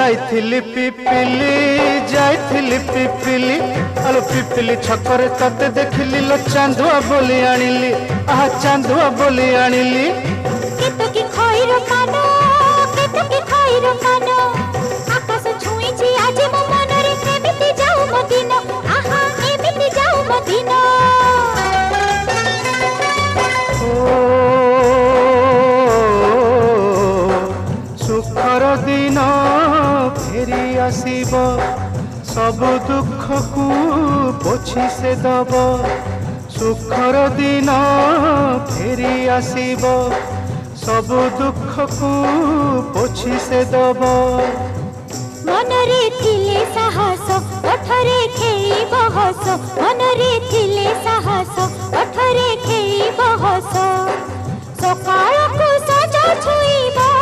जाइथिली पिपिली आलो पिपिली छकरे तते देखिली लो चांदुआ बोली आनिली आहा चांदुआ बोली आनिली केतकी खइरो कानो केतकी खइरो कानो आकाश छुईची आज मो मनरे एमिति जाऊ मो दिन आहा एमिति जाऊ मो दिन सुखर दिन फेरी आसीब सब दुख को पोछि से दब सुखर दिन फेरी आसीब सब दुख को पोछि से दब मनरे थिले साहस ओठरे खेई बहस मनरे थिले साहस ओठरे खेई बहस सकाळ को